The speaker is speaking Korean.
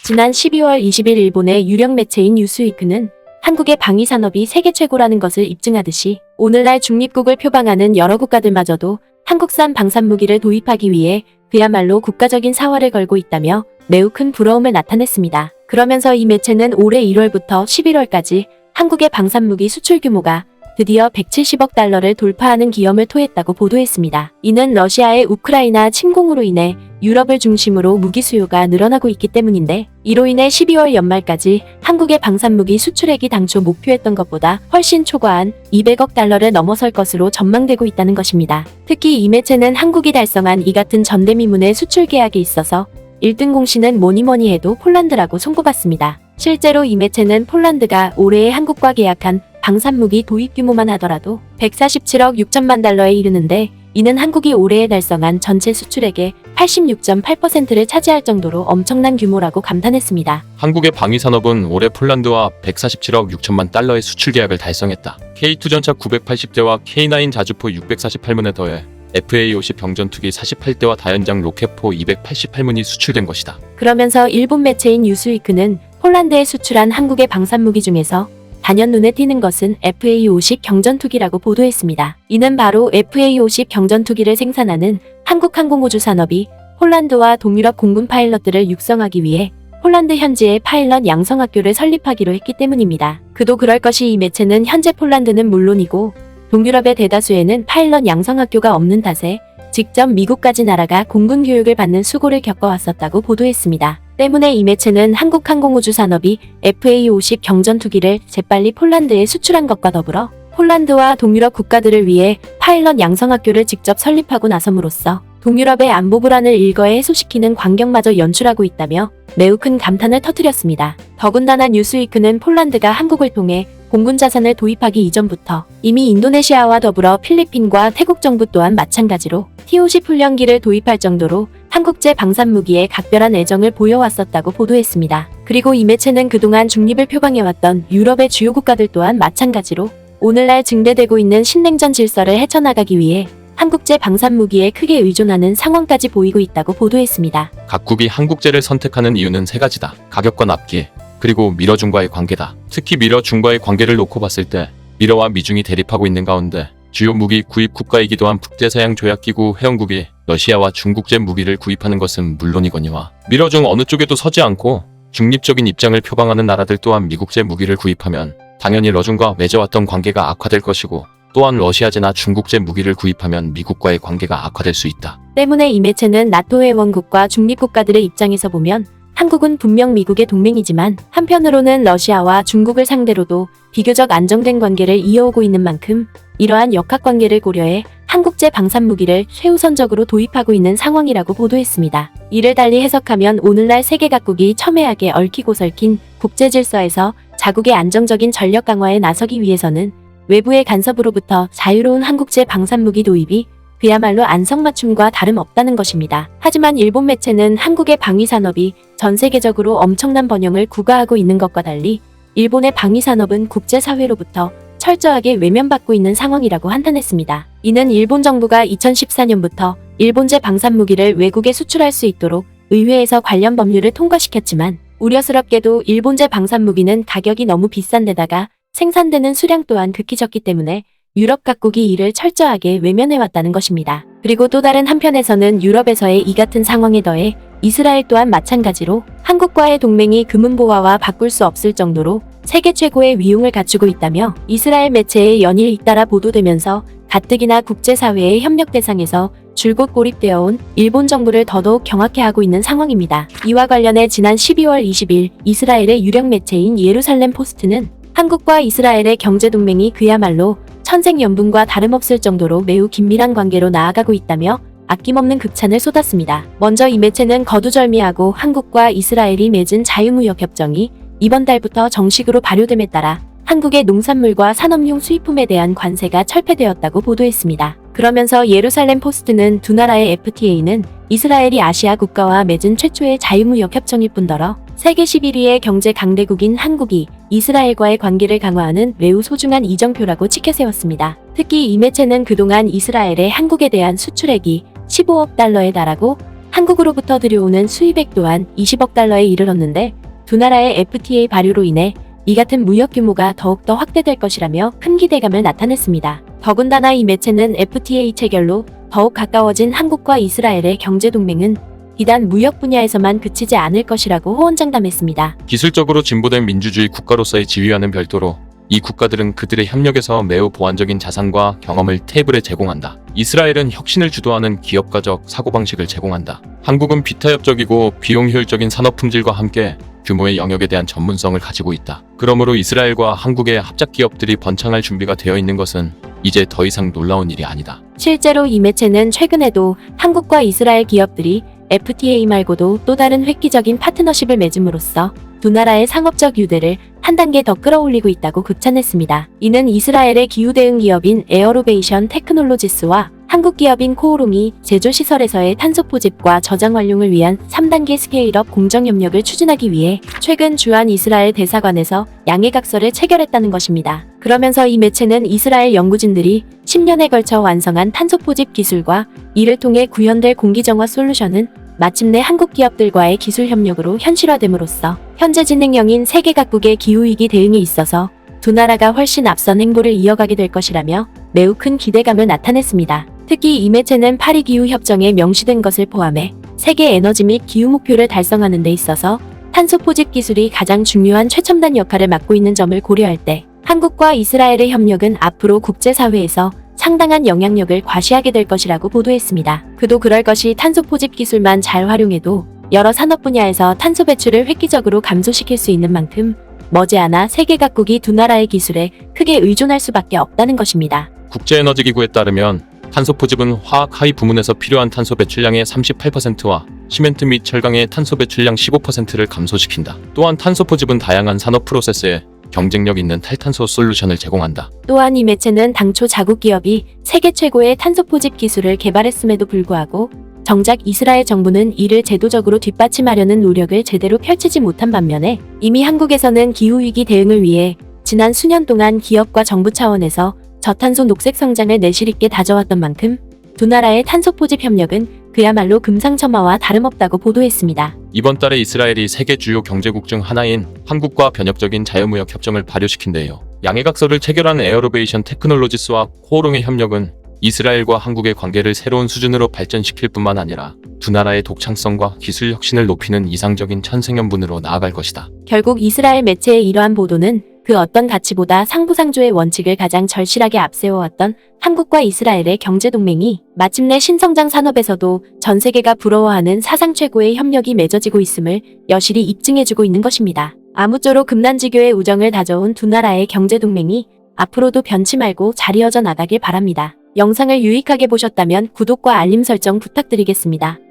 지난 12월 20일 일본의 유력 매체인 뉴스위크는 한국의 방위산업이 세계 최고라는 것을 입증하듯이 오늘날 중립국을 표방하는 여러 국가들마저도 한국산 방산무기를 도입하기 위해 그야말로 국가적인 사활을 걸고 있다며 매우 큰 부러움을 나타냈습니다. 그러면서 이 매체는 올해 1월부터 11월까지 한국의 방산무기 수출 규모가 드디어 170억 달러를 돌파하는 기염을 토했다고 보도했습니다. 이는 러시아의 우크라이나 침공으로 인해 유럽을 중심으로 무기 수요가 늘어나고 있기 때문인데, 이로 인해 12월 연말까지 한국의 방산무기 수출액이 당초 목표했던 것보다 훨씬 초과한 200억 달러를 넘어설 것으로 전망되고 있다는 것입니다. 특히 이 매체는 한국이 달성한 이 같은 전대미문의 수출 계약에 있어서 1등 공신은 뭐니뭐니 해도 폴란드라고 손꼽았습니다. 실제로 이 매체는 폴란드가 올해에 한국과 계약한 방산무기 도입 규모만 하더라도 147억 6천만 달러에 이르는데, 이는 한국이 올해에 달성한 전체 수출액의 86.8%를 차지할 정도로 엄청난 규모라고 감탄했습니다. 한국의 방위산업은 올해 폴란드와 147억 6천만 달러의 수출 계약을 달성했다. K2 전차 980대와 K9 자주포 648문에 더해 FA50 병전투기 48대와 다연장 로켓포 288문이 수출된 것이다. 그러면서 일본 매체인 뉴스위크는 폴란드에 수출한 한국의 방산무기 중에서 단연 눈에 띄는 것은 FA50 경전투기라고 보도했습니다. 이는 바로 FA50 경전투기를 생산하는 한국항공우주 산업이 폴란드와 동유럽 공군 파일럿들을 육성하기 위해 폴란드 현지에 파일럿 양성학교를 설립하기로 했기 때문입니다. 그도 그럴 것이 이 매체는 현재 폴란드는 물론이고 동유럽의 대다수에는 파일럿 양성학교가 없는 탓에 직접 미국까지 날아가 공군 교육을 받는 수고를 겪어왔었다고 보도했습니다. 때문에 이 매체는 한국항공우주 산업이 FA50 경전투기를 재빨리 폴란드에 수출한 것과 더불어 폴란드와 동유럽 국가들을 위해 파일럿 양성학교를 직접 설립하고 나섬으로써 동유럽의 안보 불안을 일거에 해소시키는 광경마저 연출하고 있다며 매우 큰 감탄을 터뜨렸습니다. 더군다나 뉴스위크는 폴란드가 한국을 통해 공군 자산을 도입하기 이전부터 이미 인도네시아와 더불어 필리핀과 태국 정부 또한 마찬가지로 T-50 훈련기를 도입할 정도로 한국제 방산무기에 각별한 애정을 보여왔었다고 보도했습니다. 그리고 이 매체는 그동안 중립을 표방해왔던 유럽의 주요 국가들 또한 마찬가지로 오늘날 증대되고 있는 신냉전 질서를 헤쳐나가기 위해 한국제 방산무기에 크게 의존하는 상황까지 보이고 있다고 보도했습니다. 각국이 한국제를 선택하는 이유는 세 가지다. 가격과 납기, 그리고 미러중과의 관계다. 특히 미러중과의 관계를 놓고 봤을 때 미러와 미중이 대립하고 있는 가운데 주요 무기 구입 국가이기도 한 북대서양 조약기구 회원국이 러시아와 중국제 무기를 구입하는 것은 물론이거니와 미러중 어느 쪽에도 서지 않고 중립적인 입장을 표방하는 나라들 또한 미국제 무기를 구입하면 당연히 러중과 맺어왔던 관계가 악화될 것이고, 또한 러시아제나 중국제 무기를 구입하면 미국과의 관계가 악화될 수 있다. 때문에 이 매체는 나토 회원국과 중립국가들의 입장에서 보면 한국은 분명 미국의 동맹이지만 한편으로는 러시아와 중국을 상대로도 비교적 안정된 관계를 이어오고 있는 만큼 이러한 역학관계를 고려해 한국제 방산무기를 최우선적으로 도입하고 있는 상황이라고 보도했습니다. 이를 달리 해석하면 오늘날 세계 각국이 첨예하게 얽히고 설킨 국제질서에서 자국의 안정적인 전력 강화에 나서기 위해서는 외부의 간섭으로부터 자유로운 한국제 방산무기 도입이 그야말로 안성맞춤과 다름없다는 것입니다. 하지만 일본 매체는 한국의 방위산업이 전 세계적으로 엄청난 번영을 구가하고 있는 것과 달리 일본의 방위산업은 국제사회로부터 철저하게 외면받고 있는 상황이라고 한탄했습니다. 이는 일본 정부가 2014년부터 일본제 방산무기를 외국에 수출할 수 있도록 의회에서 관련 법률을 통과시켰지만 우려스럽게도 일본제 방산무기는 가격이 너무 비싼 데다가 생산되는 수량 또한 극히 적기 때문에 유럽 각국이 이를 철저하게 외면해왔다는 것입니다. 그리고 또 다른 한편에서는 유럽에서의 이 같은 상황에 더해 이스라엘 또한 마찬가지로 한국과의 동맹이 금은보화와 바꿀 수 없을 정도로 세계 최고의 위용을 갖추고 있다며 이스라엘 매체에 연일 잇따라 보도되면서 가뜩이나 국제사회의 협력 대상에서 줄곧 고립되어 온 일본 정부를 더더욱 경악해하고 있는 상황입니다. 이와 관련해 지난 12월 20일 이스라엘의 유력 매체인 예루살렘 포스트는 한국과 이스라엘의 경제동맹이 그야말로 천생연분과 다름없을 정도로 매우 긴밀한 관계로 나아가고 있다며 아낌없는 극찬을 쏟았습니다. 먼저 이 매체는 거두절미하고 한국과 이스라엘이 맺은 자유무역협정이 이번 달부터 정식으로 발효됨에 따라 한국의 농산물과 산업용 수입품에 대한 관세가 철폐되었다고 보도했습니다. 그러면서 예루살렘 포스트는 두 나라의 FTA는 이스라엘이 아시아 국가와 맺은 최초의 자유무역 협정일 뿐더러 세계 11위의 경제 강대국인 한국이 이스라엘과의 관계를 강화하는 매우 소중한 이정표라고 치켜세웠습니다. 특히 이 매체는 그동안 이스라엘의 한국에 대한 수출액이 15억 달러에 달하고 한국으로부터 들여오는 수입액 또한 20억 달러에 이르렀는데 두 나라의 FTA 발효로 인해 이 같은 무역 규모가 더욱더 확대될 것이라며 큰 기대감을 나타냈습니다. 더군다나 이 매체는 FTA 체결로 더욱 가까워진 한국과 이스라엘의 경제동맹은 비단 무역 분야에서만 그치지 않을 것이라고 호언장담했습니다. 기술적으로 진보된 민주주의 국가로서의 지위와는 별도로 이 국가들은 그들의 협력에서 매우 보완적인 자산과 경험을 테이블에 제공한다. 이스라엘은 혁신을 주도하는 기업가적 사고방식을 제공한다. 한국은 비타협적이고 비용 효율적인 산업 품질과 함께 규모의 영역에 대한 전문성을 가지고 있다. 그러므로 이스라엘과 한국의 합작 기업들이 번창할 준비가 되어 있는 것은 이제 더 이상 놀라운 일이 아니다. 실제로 이 매체는 최근에도 한국과 이스라엘 기업들이 FTA 말고도 또 다른 획기적인 파트너십을 맺음으로써 두 나라의 상업적 유대를 한 단계 더 끌어올리고 있다고 극찬했습니다. 이는 이스라엘의 기후 대응 기업인 에어로베이션 테크놀로지스와 한국 기업인 코오롱이 제조시설에서의 탄소 포집과 저장 완료를 위한 3단계 스케일업 공정 협력을 추진하기 위해 최근 주한 이스라엘 대사관에서 양해각서를 체결했다는 것입니다. 그러면서 이 매체는 이스라엘 연구진들이 10년에 걸쳐 완성한 탄소 포집 기술과 이를 통해 구현될 공기정화 솔루션은 마침내 한국 기업들과의 기술 협력으로 현실화됨으로써 현재 진행형인 세계 각국의 기후위기 대응에 있어서 두 나라가 훨씬 앞선 행보를 이어가게 될 것이라며 매우 큰 기대감을 나타냈습니다. 특히 이 매체는 파리 기후 협정에 명시된 것을 포함해 세계 에너지 및 기후 목표를 달성하는 데 있어서 탄소 포집 기술이 가장 중요한 최첨단 역할을 맡고 있는 점을 고려할 때 한국과 이스라엘의 협력은 앞으로 국제사회에서 상당한 영향력을 과시하게 될 것이라고 보도했습니다. 그도 그럴 것이 탄소 포집 기술만 잘 활용해도 여러 산업 분야에서 탄소 배출을 획기적으로 감소시킬 수 있는 만큼 머지않아 세계 각국이 두 나라의 기술에 크게 의존할 수밖에 없다는 것입니다. 국제에너지기구에 따르면 탄소 포집은 화학 하위 부문에서 필요한 탄소 배출량의 38%와 시멘트 및 철강의 탄소 배출량 15%를 감소시킨다. 또한 탄소 포집은 다양한 산업 프로세스에 경쟁력 있는 탈탄소 솔루션을 제공한다. 또한 이 매체는 당초 자국 기업이 세계 최고의 탄소 포집 기술을 개발했음에도 불구하고 정작 이스라엘 정부는 이를 제도적으로 뒷받침하려는 노력을 제대로 펼치지 못한 반면에 이미 한국에서는 기후위기 대응을 위해 지난 수년 동안 기업과 정부 차원에서 저탄소 녹색 성장을 내실있게 다져왔던 만큼 두 나라의 탄소 포집 협력은 그야말로 금상첨화와 다름없다고 보도했습니다. 이번 달에 이스라엘이 세계 주요 경제국 중 하나인 한국과 변혁적인 자유무역 협정을 발효시킨 데에요. 양해각서를 체결한 에어로베이션 테크놀로지스와 코오롱의 협력은 이스라엘과 한국의 관계를 새로운 수준으로 발전시킬 뿐만 아니라 두 나라의 독창성과 기술 혁신을 높이는 이상적인 천생연분으로 나아갈 것이다. 결국 이스라엘 매체의 이러한 보도는 그 어떤 가치보다 상부상조의 원칙을 가장 절실하게 앞세워왔던 한국과 이스라엘의 경제동맹이 마침내 신성장 산업에서도 전 세계가 부러워하는 사상 최고의 협력이 맺어지고 있음을 여실히 입증해주고 있는 것입니다. 아무쪼록 금난지교의 우정을 다져온 두 나라의 경제동맹이 앞으로도 변치 말고 잘 이어져 나가길 바랍니다. 영상을 유익하게 보셨다면 구독과 알림 설정 부탁드리겠습니다.